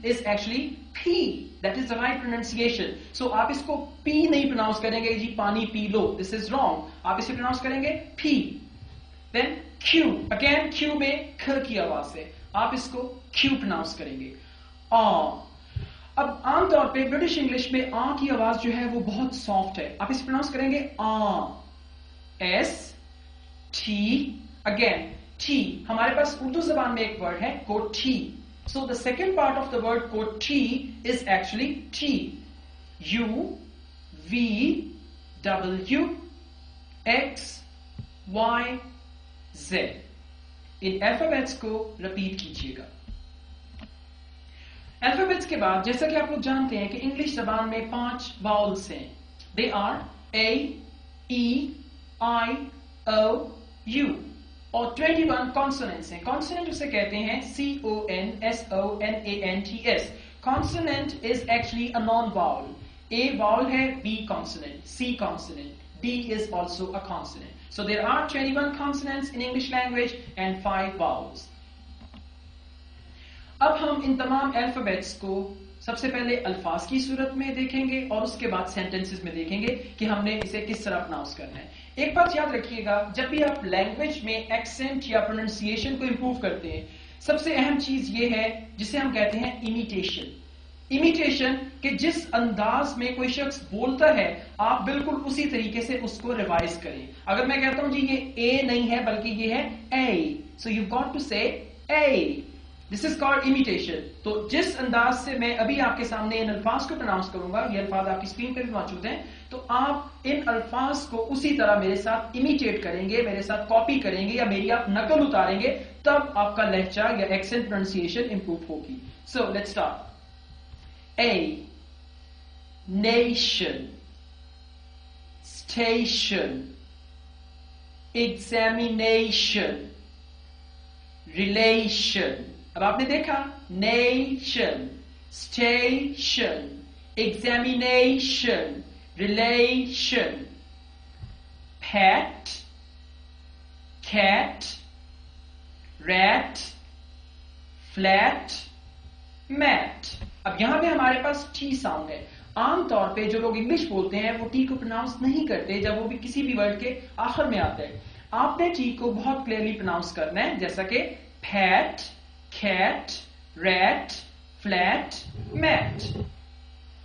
is actually P. That is the right pronunciation. So आप इसको P नहीं pronounce करेंगे जी, पानी P low. This is wrong. आप इसे pronounce करेंगे P. Then Q. Again Q में ख की आवाज है. आप इसको Q pronounce करेंगे. अब आमतौर पे ब्रिटिश इंग्लिश में आ की आवाज जो है वो बहुत सॉफ्ट है. आप इसे प्रोनाउंस करेंगे आ. S T. Again T. हमारे पास उर्दू जबान में एक वर्ड है कोठी. So the second part of the word कोठी is actually T. U V W X Y Z. In alphabets को रिपीट कीजिएगा. अल्फाबेट्स के बाद जैसा कि आप लोग जानते हैं कि इंग्लिश जबान में 5 वाउल्स हैं. They are A, E, I, O, U. और 21 कॉन्सोनेंट्स हैं. कॉन्सोनेंट उसे कहते हैं CONSONANTS. Consonant is actually a non vowel. A vowel है, B consonant, C consonant, D is also a consonant. So there are 21 consonants in English language and 5 vowels. अब हम इन तमाम alphabets को सबसे पहले अल्फाज की सूरत में देखेंगे और उसके बाद सेंटेंसेस में देखेंगे कि हमने इसे किस तरह प्रोनाउंस करना है. एक बात याद रखिएगा, जब भी आप लैंग्वेज में एक्सेंट या प्रोनाउंसिएशन को इंप्रूव करते हैं, सबसे अहम चीज ये है जिसे हम कहते हैं इमिटेशन. इमिटेशन कि जिस अंदाज में कोई शख्स बोलता है आप बिल्कुल उसी तरीके से उसको रिवाइज करें. अगर मैं कहता हूं जी ये ए नहीं है बल्कि ये है A, so you got to say A. This is called imitation. तो जिस अंदाज से मैं अभी आपके सामने इन अल्फाज को प्रोनाउंस करूंगा, ये अल्फाज आपकी स्क्रीन पर भी मौजूद हैं, तो आप इन अल्फाज को उसी तरह मेरे साथ इमिटेट करेंगे, मेरे साथ कॉपी करेंगे या मेरी आप नकल उतारेंगे, तब आपका लहजा या एक्सेंट प्रोनाउंसिएशन इंप्रूव होगी. So let's start. A, nation, station, examination, relation. अब आपने देखा nation, station, examination, relation, pet, cat, rat, flat, mat. अब यहां पे हमारे पास टी साउंड है. आमतौर पे जो लोग इंग्लिश बोलते हैं वो टी को प्रोनाउंस नहीं करते जब वो भी किसी भी वर्ड के आखिर में आता है. आपने टी को बहुत क्लियरली प्रोनाउंस करना है, जैसा कि pat, cat, rat, flat, mat.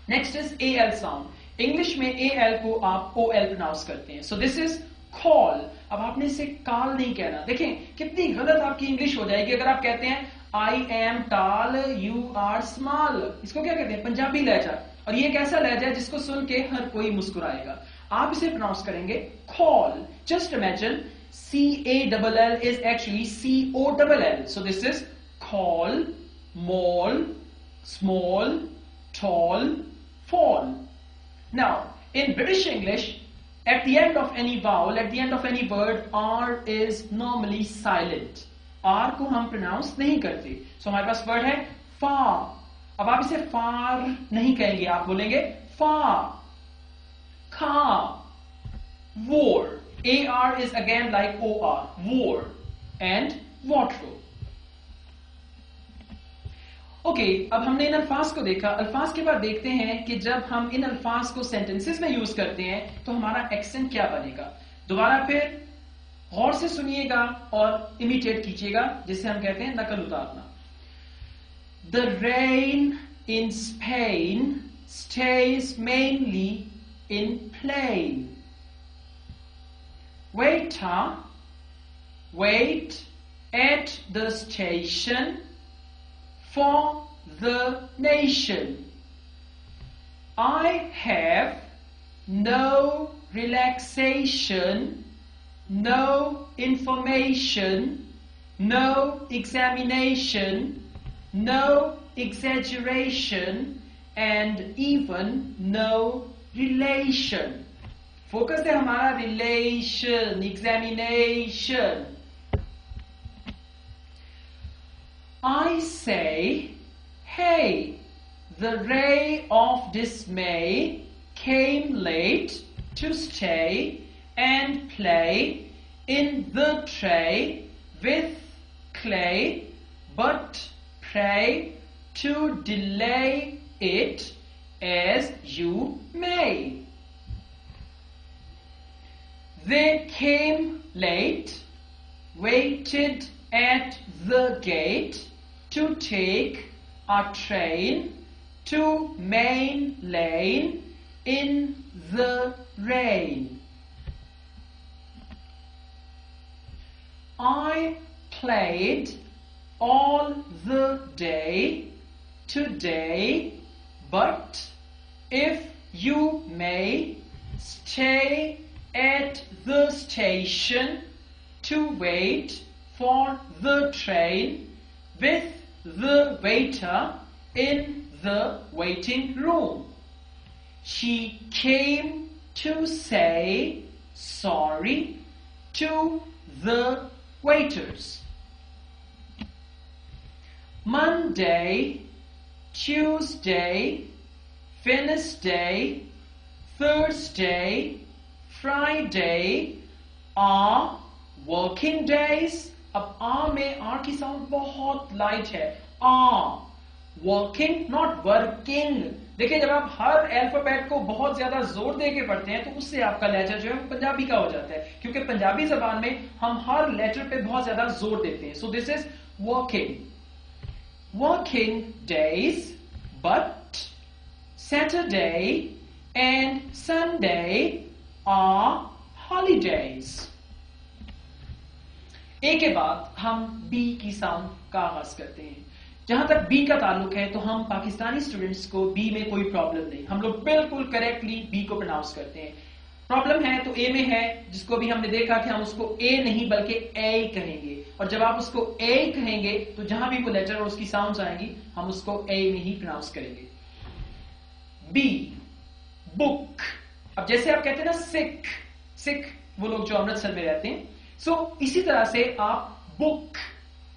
Next is a L sound. English में ए एल को आप ओ एल प्रोनाउंस करते हैं. So this is call. अब आपने इसे कॉल नहीं कहना. देखें कितनी गलत आपकी इंग्लिश हो जाएगी अगर आप कहते हैं आई एम टाल, यू आर स्मॉल. इसको क्या कहते हैं? पंजाबी लहजा. और ये एक ऐसा लहजा है जिसको सुन के हर कोई मुस्कुराएगा. आप इसे प्रोनाउंस करेंगे call. Just imagine CALL is actually COLL. So this is call, mall, small, tall, fall. Now in British English, at the end of any vowel, at the end of any word, R is normally silent. R को हम pronounce नहीं करते. सो हमारे पास word है far. अब आप इसे far नहीं कहेंगे, आप बोलेंगे far. car, war. AR is again like OR, war and wardrobe. Okay, अब हमने इन अल्फाज को देखा. अल्फाज के बाद देखते हैं कि जब हम इन अल्फाज को सेंटेंसेस में यूज करते हैं तो हमारा एक्सेंट क्या बनेगा. दोबारा फिर गौर से सुनिएगा और इमिटेट कीजिएगा, जिसे हम कहते हैं नकल उतारना. The rain in Spain stays mainly in plain. Waiter, wait at the station for the nation. I have no relaxation, no information, no examination, no exaggeration, and even no relation. Focus है हमारा relation, examination. I say, hey, the ray of dismay came late to stay and play in the tray with clay, but pray to delay it as you may. They came late, waited at the gate to take a train to Main Lane in the rain. I played all the day today, but if you may stay at the station to wait for the train with the waiter in the waiting room. She came to say sorry to the waiters. Monday, Tuesday, Wednesday, Thursday, Friday are working days. अब आ में are की sound बहुत light है. Working not working. देखिए जब आप हर alphabet को बहुत ज्यादा जोर दे के पढ़ते हैं तो उससे आपका लहजा जो है पंजाबी का हो जाता है, क्योंकि पंजाबी जबान में हम हर लेटर पे बहुत ज्यादा जोर देते हैं. So this is working. Working days, but Saturday and Sunday are holidays. A के बाद हम बी की साउंड का आगाज करते हैं. जहां तक बी का ताल्लुक है तो हम पाकिस्तानी स्टूडेंट्स को बी में कोई प्रॉब्लम नहीं, हम लोग बिल्कुल करेक्टली बी को प्रोनाउंस करते हैं. प्रॉब्लम है तो ए में है, जिसको भी हमने देखा कि हम उसको ए नहीं बल्कि ए कहेंगे. और जब आप उसको ए कहेंगे तो जहां भी वो लेटर और उसकी साउंड्स आएंगी हम उसको ए में ही प्रोनाउंस करेंगे. B, book. अब जैसे आप कहते हैं ना सिख, सिख वो लोग जो अमृतसर में रहते हैं. सो इसी तरह से आप बुक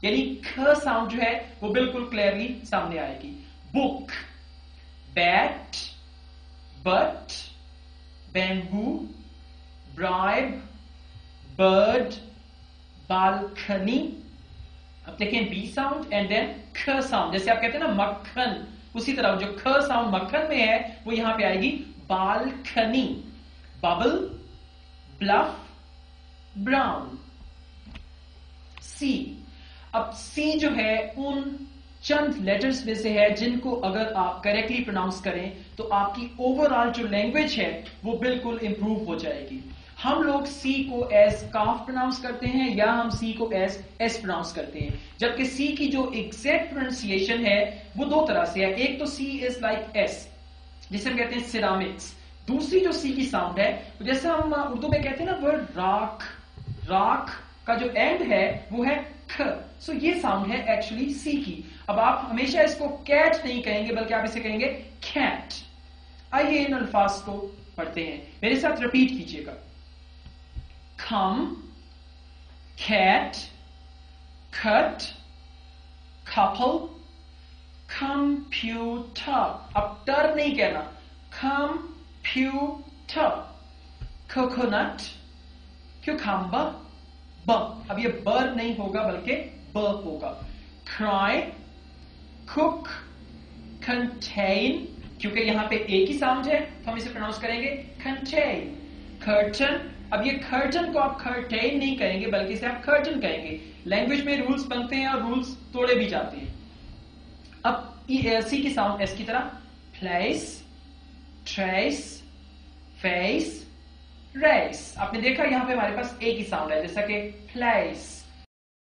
यानी ख साउंड जो है वो बिल्कुल क्लियरली सामने आएगी. Book. Bat, but, bamboo, bribe, bird, balcony. अब देखें बी साउंड एंड देन ख साउंड. जैसे आप कहते हैं ना मक्खन, उसी तरह जो ख साउंड मक्खन में है वो यहां पे आएगी balcony. Bubble, bluff, brown. C. अब सी जो है उन चंद लेटर्स में से है जिनको अगर आप करेक्टली प्रोनाउंस करें तो आपकी ओवरऑल जो लैंग्वेज है वो बिल्कुल इंप्रूव हो जाएगी. हम लोग सी को एज काफ प्रोनाउंस करते हैं या हम सी को एज एस प्रोनाउंस करते हैं, जबकि सी की जो एग्जैक्ट प्रोनाउंसिएशन है वो दो तरह से है. एक तो सी इज लाइक एस, जिसे हम कहते हैं सिरामिक्स. दूसरी जो सी की साउंड है जैसे हम उर्दू में कहते हैं ना वर्ड राख, राख का जो एंड है वो है ख. सो ये साउंड है एक्चुअली सी की. अब आप हमेशा इसको कैट नहीं कहेंगे बल्कि आप इसे कहेंगे कैट. आइए इन अल्फाज को पढ़ते हैं, मेरे साथ रिपीट कीजिएगा. कम, कैट, कट, कपल, कंप्यूटर. अब टर नहीं कहना, कंप्यूटर. कोकोनट, क्यूकम्बर, ब. अब ये बर नहीं होगा बल्कि ब होगा. Cry, cook, contain. क्योंकि यहां पे ए की साउंड है तो हम इसे प्रोनाउंस करेंगे कंटेन. कर्टन. अब ये कर्टन को आप कर्टेन नहीं कहेंगे बल्कि इसे आप कर्टन कहेंगे. लैंग्वेज में रूल्स बनते हैं और रूल्स तोड़े भी जाते हैं. अब सी की साउंड एस की तरह. Place, trace, face, race. आपने देखा यहां पे हमारे पास ए की साउंड है जैसा कि प्लेस.